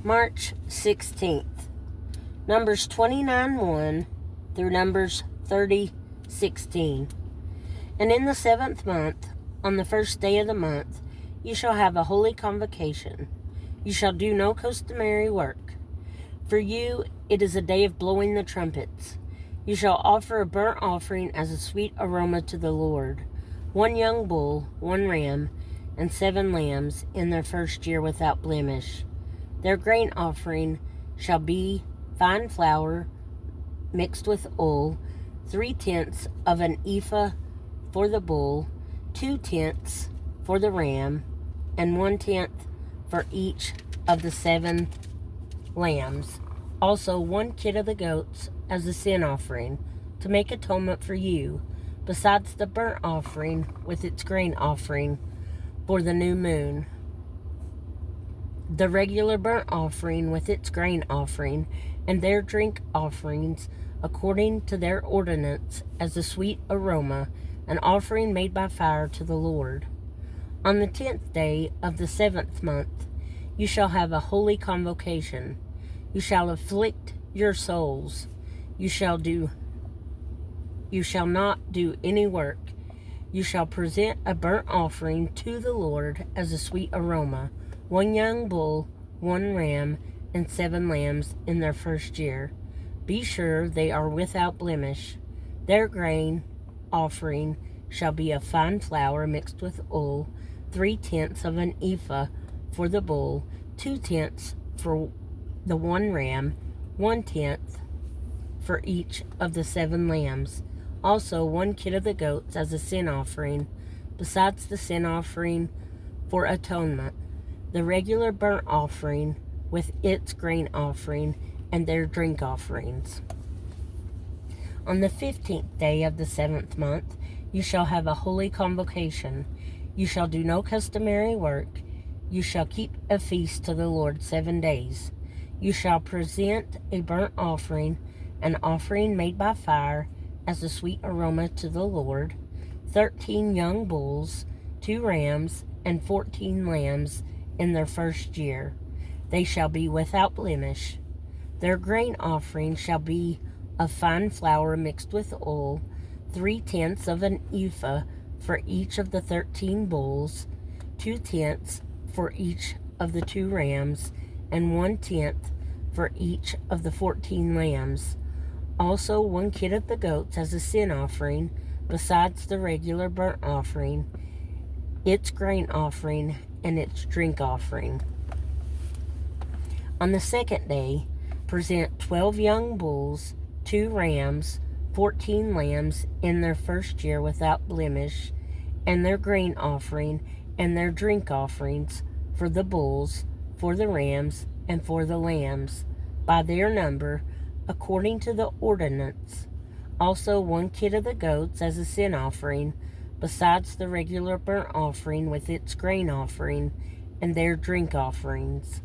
March 16th. Numbers 29:1 through Numbers 30:16. And in the 7th month, on the 1st day of the month, you shall have a holy convocation. You shall do no customary work. For you it is a day of blowing the trumpets. You shall offer a burnt offering as a sweet aroma to the Lord, 1 young bull, 1 ram, and 7 lambs in their first year without blemish. Their grain offering shall be fine flour mixed with oil, 3/10 of an ephah for the bull, 2/10 for the ram, and 1/10 for each of the 7 lambs. Also 1 kid of the goats as a sin offering, to make atonement for you, besides the burnt offering with its grain offering for the new moon. The regular burnt offering with its grain offering, and their drink offerings according to their ordinance as a sweet aroma, an offering made by fire to the Lord. On the 10th day of the 7th month, you shall have a holy convocation. You shall afflict your souls. You shall not do any work. You shall present a burnt offering to the Lord as a sweet aroma, 1 young bull, 1 ram, and 7 lambs in their first year. Be sure they are without blemish. Their grain offering shall be of fine flour mixed with oil, 3/10 of an ephah for the bull, 2/10 for the 1 ram, 1/10 for each of the 7 lambs. Also 1 kid of the goats as a sin offering, besides the sin offering for atonement, the regular burnt offering with its grain offering, and their drink offerings. On the 15th day of the 7th month, you shall have a holy convocation. You shall do no customary work. You shall keep a feast to the Lord 7 days. You shall present a burnt offering, an offering made by fire, as a sweet aroma to the Lord, 13 young bulls, 2 rams, and 14 lambs in their first year. They shall be without blemish. Their grain offering shall be of fine flour mixed with oil, 3/10 of an ephah for each of the 13 bulls, 2/10 for each of the 2 rams, and 1/10 for each of the 14 lambs. Also 1 kid of the goats as a sin offering, besides the regular burnt offering, its grain offering, and its drink offering. On the 2nd day, present 12 young bulls, 2 rams, 14 lambs in their first year without blemish, and their grain offering, and their drink offerings for the bulls, for the rams, and for the lambs, by their number, according to the ordinance. Also 1 kid of the goats as a sin offering, besides the regular burnt offering with its grain offering, and their drink offerings.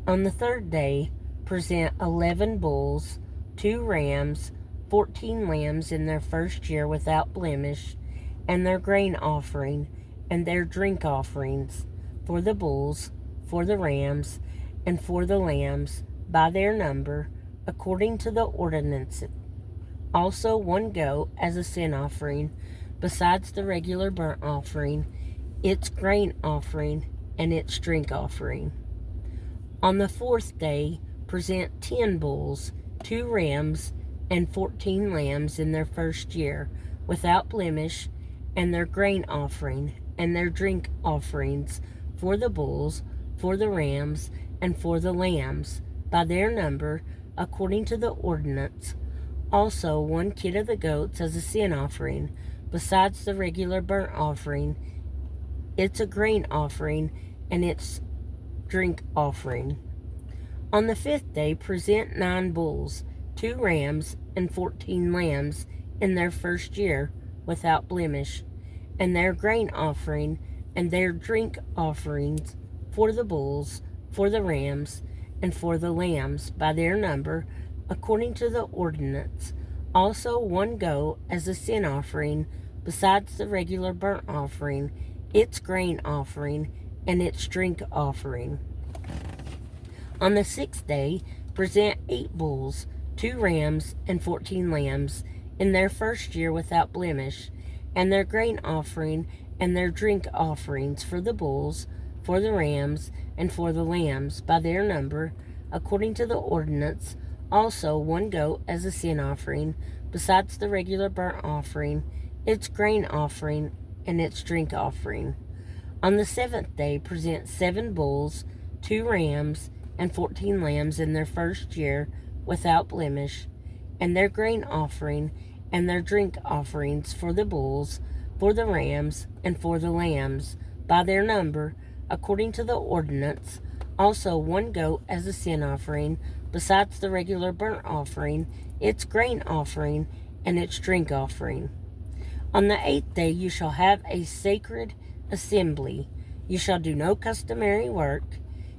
On the 3rd day, present 11 bulls, 2 rams, 14 lambs in their first year without blemish, and their grain offering, and their drink offerings, for the bulls, for the rams, and for the lambs, by their number, according to the ordinance. Also 1 goat as a sin offering, besides the regular burnt offering, its grain offering, and its drink offering. On the 4th day, present 10 bulls, 2 rams, and 14 lambs in their first year, without blemish, and their grain offering, and their drink offerings, for the bulls, for the rams, and for the lambs, by their number, according to the ordinance. Also 1 kid of the goats as a sin offering, besides the regular burnt offering, its a grain offering, and its drink offering. On the 5th day, present 9 bulls, 2 rams, and 14 lambs in their first year, without blemish, and their grain offering, and their drink offerings, for the bulls, for the rams, and for the lambs, by their number, according to the ordinance. Also 1 goat as a sin offering, besides the regular burnt offering, its grain offering, and its drink offering. On the 6th day, present 8 bulls, 2 rams, and 14 lambs, in their first year without blemish, and their grain offering and their drink offerings for the bulls, for the rams, and for the lambs, by their number, according to the ordinance, also 1 goat as a sin offering, besides the regular burnt offering, its grain offering, and its drink offering. On the 7th day, present 7 bulls, 2 rams, and 14 lambs in their first year without blemish, and their grain offering and their drink offerings for the bulls, for the rams, and for the lambs, by their number, according to the ordinance, also 1 goat as a sin offering, besides the regular burnt offering, its grain offering, and its drink offering. On the 8th day you shall have a sacred assembly. You shall do no customary work.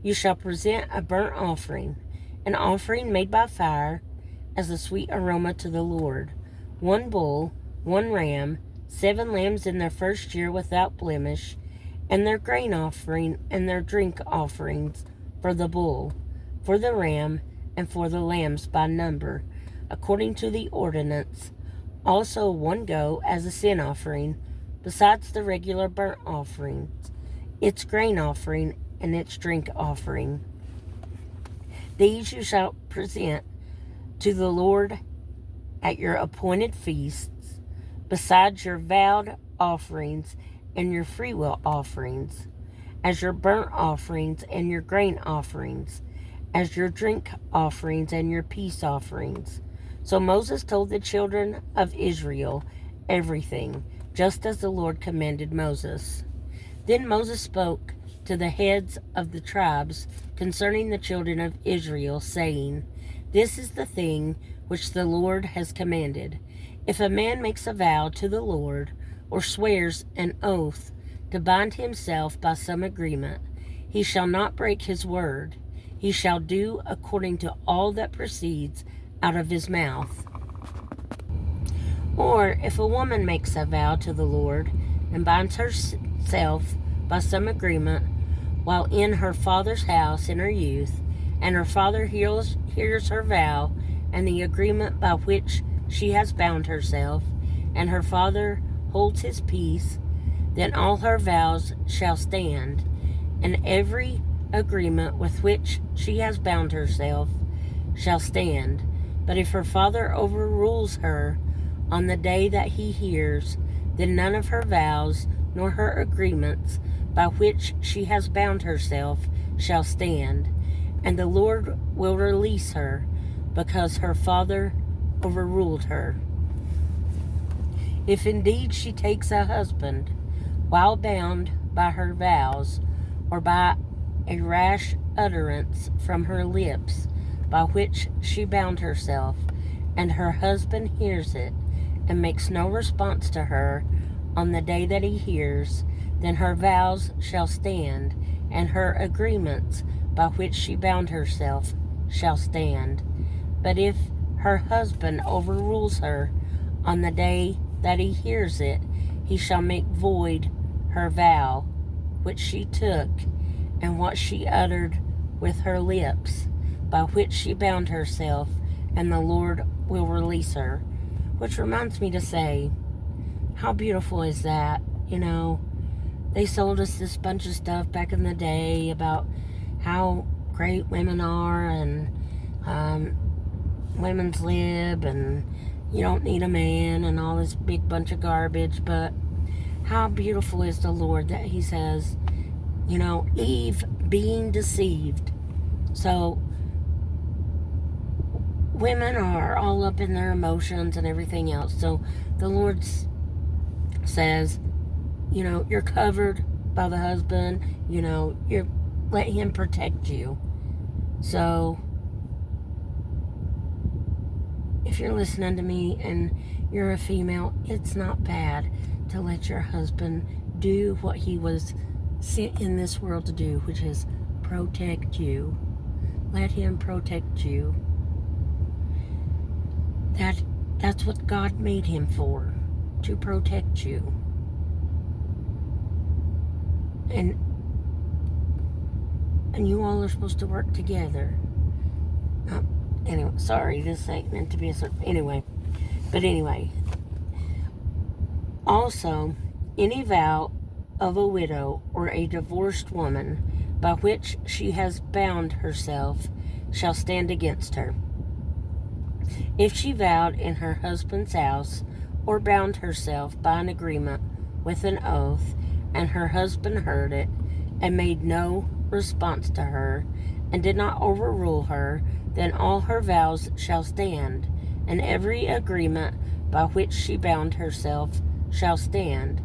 You shall present a burnt offering, an offering made by fire, as a sweet aroma to the Lord. 1 bull, 1 ram, 7 lambs in their first year without blemish, and their grain offering and their drink offerings for the bull, for the ram, and for the lambs by number, according to the ordinance. Also 1 goat as a sin offering, besides the regular burnt offerings, its grain offering, and its drink offering. These you shall present to the Lord at your appointed feasts, besides your vowed offerings and your freewill offerings, as your burnt offerings and your grain offerings, as your drink offerings and your peace offerings. So Moses told the children of Israel everything, just as the Lord commanded Moses. Then Moses spoke to the heads of the tribes concerning the children of Israel, saying, This is the thing which the Lord has commanded. If a man makes a vow to the Lord, or swears an oath to bind himself by some agreement, he shall not break his word. He shall do according to all that proceeds out of his mouth. Or if a woman makes a vow to the Lord and binds herself by some agreement while in her father's house in her youth, and her father hears her vow and the agreement by which she has bound herself, and her father holds his peace, then all her vows shall stand, and every agreement with which she has bound herself shall stand. But if her father overrules her on the day that he hears, then none of her vows nor her agreements by which she has bound herself shall stand, and the Lord will release her, because her father overruled her. If indeed she takes a husband while bound by her vows, or by a rash utterance from her lips by which she bound herself, and her husband hears it, and makes no response to her on the day that he hears, then her vows shall stand, and her agreements by which she bound herself shall stand. But if her husband overrules her on the day that he hears it, he shall make void her vow which she took, and what she uttered with her lips, by which she bound herself, and the Lord will release her. Which reminds me to say, how beautiful is that? You know, they sold us this bunch of stuff back in the day about how great women are, and women's lib, and you don't need a man, and all this big bunch of garbage. But how beautiful is the Lord that he says, you know, Eve being deceived. So women are all up in their emotions and everything else. So the Lord says, you know, you're covered by the husband. You know, let him protect you. So if you're listening to me and you're a female, it's not bad to let your husband do what he was sent in this world to do, which is protect you. Let him protect you. That's what God made him for, to protect you. And And you all are supposed to work together. Anyway, sorry, this ain't meant to be a... Anyway. But anyway. Also, any vow of a widow or a divorced woman by which she has bound herself shall stand against her. If she vowed in her husband's house, or bound herself by an agreement with an oath, and her husband heard it, and made no response to her, and did not overrule her, then all her vows shall stand, and every agreement by which she bound herself shall stand.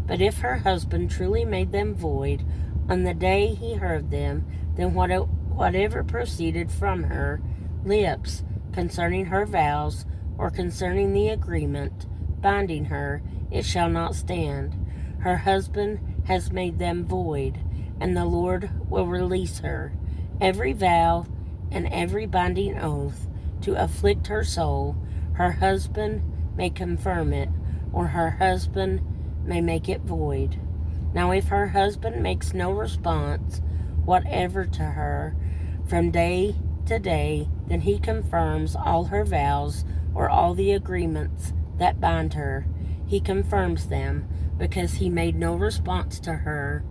But if her husband truly made them void on the day he heard them, then whatever proceeded from her lips concerning her vows, or concerning the agreement binding her, it shall not stand. Her husband has made them void, and the Lord will release her. Every vow and every binding oath to afflict her soul, her husband may confirm it, or her husband may make it void. Now if her husband makes no response whatever to her from day to day, then he confirms all her vows, or all the agreements that bind her. He confirms them, because he made no response to her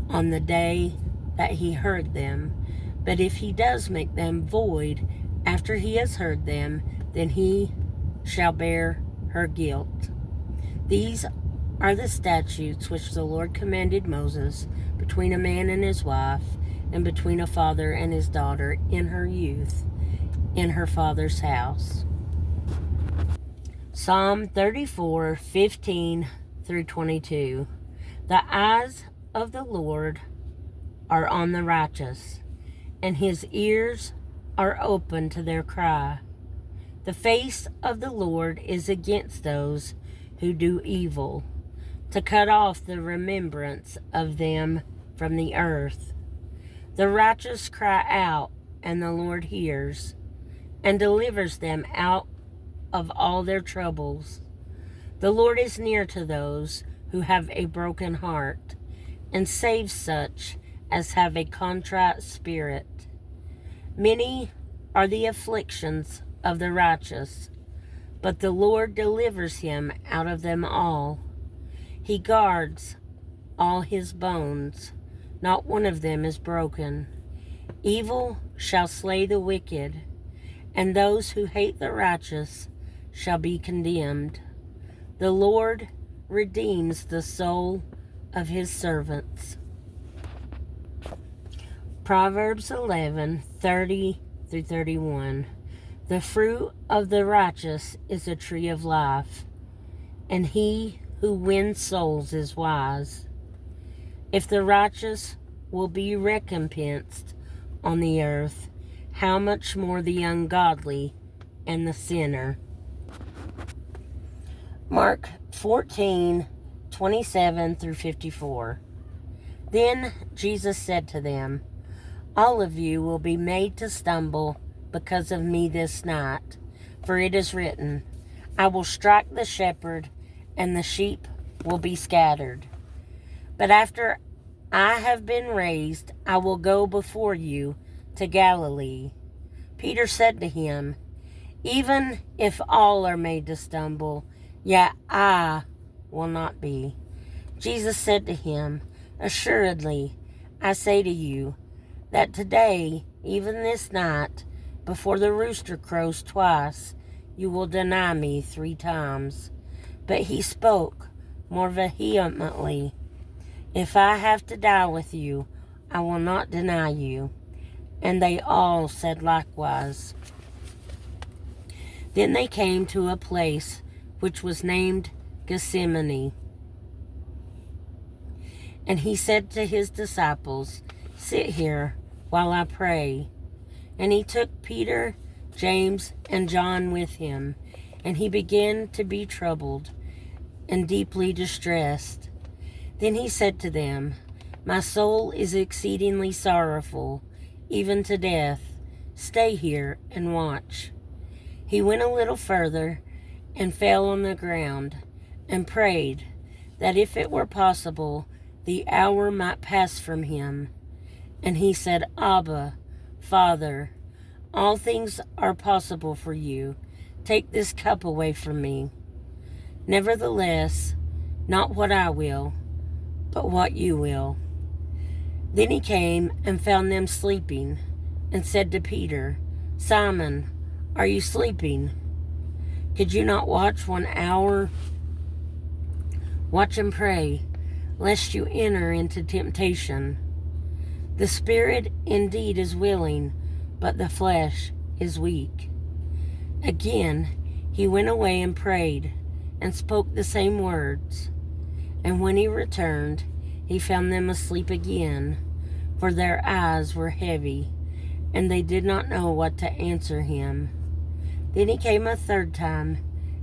on the day that he heard them. But if he does make them void after he has heard them, then he shall bear her guilt. These are the statutes which the Lord commanded Moses between a man and his wife, and between a father and his daughter in her youth, in her father's house. Psalm 34:15 through 22. The eyes of the Lord are on the righteous, and his ears are open to their cry. The face of the Lord is against those who do evil, to cut off the remembrance of them from the earth. The righteous cry out, and the Lord hears, and delivers them out of all their troubles. The Lord is near to those who have a broken heart, and saves such as have a contrite spirit. Many are the afflictions of the righteous, but the Lord delivers him out of them all. He guards all his bones, not one of them is broken. Evil shall slay the wicked, and those who hate the righteous shall be condemned. The Lord redeems the soul of his servants. Proverbs 11:30 through 31. The fruit of the righteous is a tree of life, and he who wins souls is wise. If the righteous will be recompensed on the earth, how much more the ungodly and the sinner. Mark 14:27 through 54. Then Jesus said to them, all of you will be made to stumble because of me this night, for it is written, I will strike the shepherd, and the sheep will be scattered. But after I have been raised, I will go before you to Galilee. Peter said to him, even if all are made to stumble, yet I will not be. Jesus said to him, assuredly, I say to you, that today, even this night, before the rooster crows twice, you will deny me 3 times. But he spoke more vehemently, if I have to die with you, I will not deny you. And they all said likewise. Then they came to a place which was named Gethsemane. And he said to his disciples, sit here while I pray. And he took Peter, James, and John with him, and he began to be troubled and deeply distressed. Then he said to them, my soul is exceedingly sorrowful, even to death. Stay here and watch. He went a little further and fell on the ground and prayed that if it were possible, the hour might pass from him. And he said, Abba, Father, all things are possible for you. Take this cup away from me. Nevertheless, not what I will, but what you will. Then he came and found them sleeping, and said to Peter, Simon, are you sleeping? Could you not watch 1 hour? Watch and pray, lest you enter into temptation. The spirit indeed is willing, but the flesh is weak. Again, he went away and prayed, and spoke the same words. And when he returned, he found them asleep again, for their eyes were heavy, and they did not know what to answer him. Then he came a third time,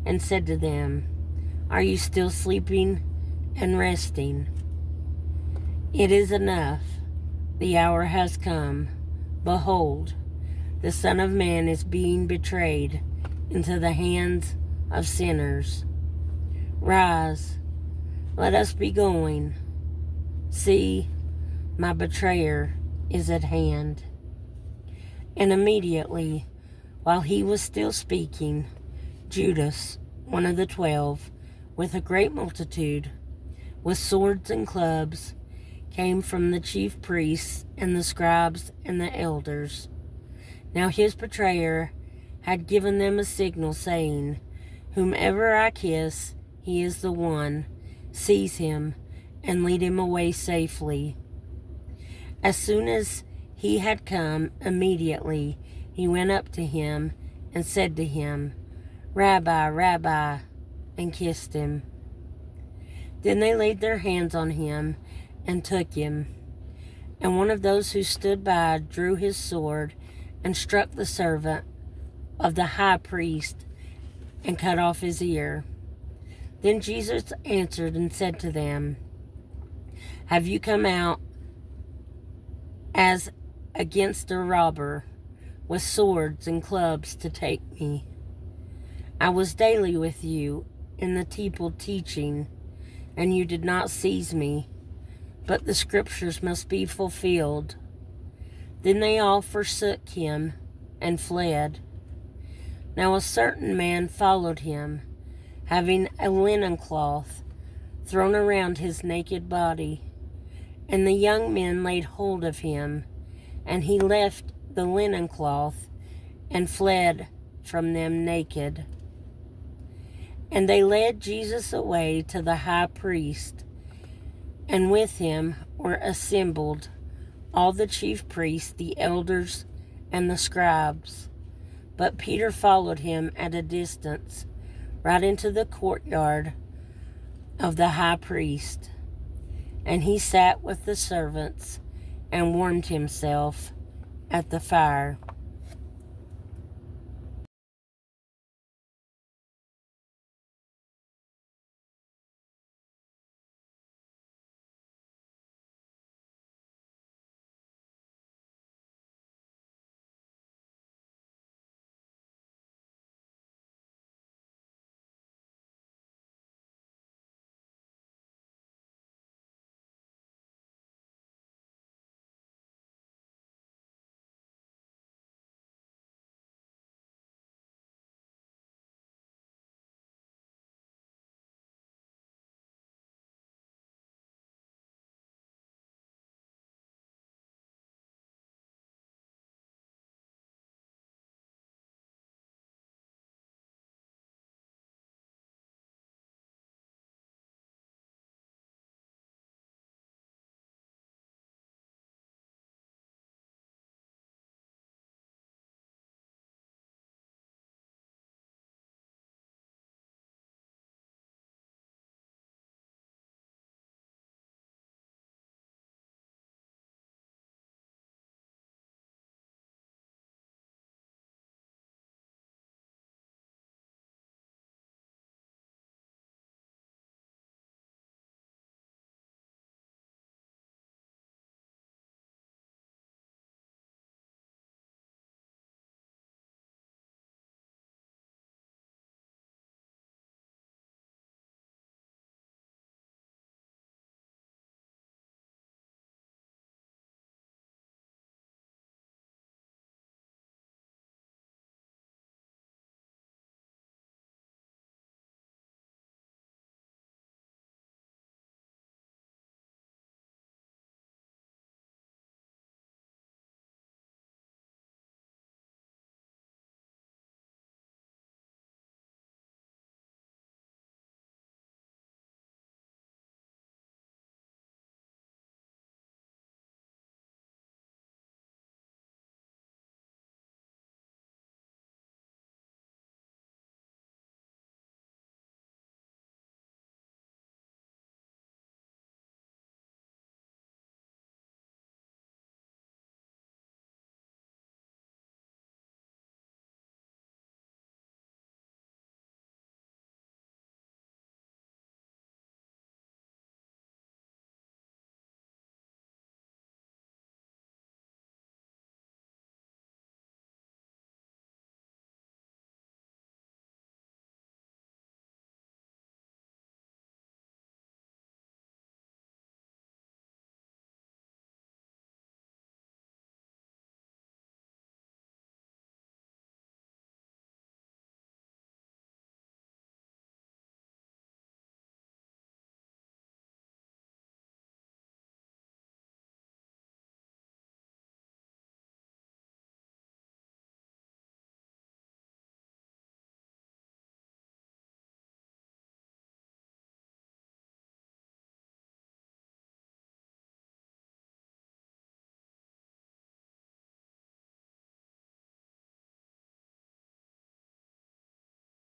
and said to them, Are you still sleeping and resting? It is enough. The hour has come. Behold, the Son of Man is being betrayed into the hands of sinners. Rise, let us be going. See, my betrayer is at hand. And immediately, while he was still speaking, Judas, one of the 12, with a great multitude, with swords and clubs, came from the chief priests and the scribes and the elders. Now his betrayer had given them a signal, saying, Whomever I kiss, he is the one. Seize him and lead him away safely. As soon as he had come, immediately he went up to him and said to him, Rabbi, Rabbi, and kissed him. Then they laid their hands on him and took him. And one of those who stood by drew his sword and struck the servant of the high priest and cut off his ear. Then Jesus answered and said to them, Have you come out as against a robber with swords and clubs to take me? I was daily with you in the temple teaching, and you did not seize me, but the scriptures must be fulfilled. Then they all forsook him and fled. Now a certain man followed him, having a linen cloth thrown around his naked body. And the young men laid hold of him, and he left the linen cloth and fled from them naked. And they led Jesus away to the high priest, and with him were assembled all the chief priests, the elders, and the scribes. But Peter followed him at a distance, right into the courtyard of the high priest. And he sat with the servants and warmed himself at the fire.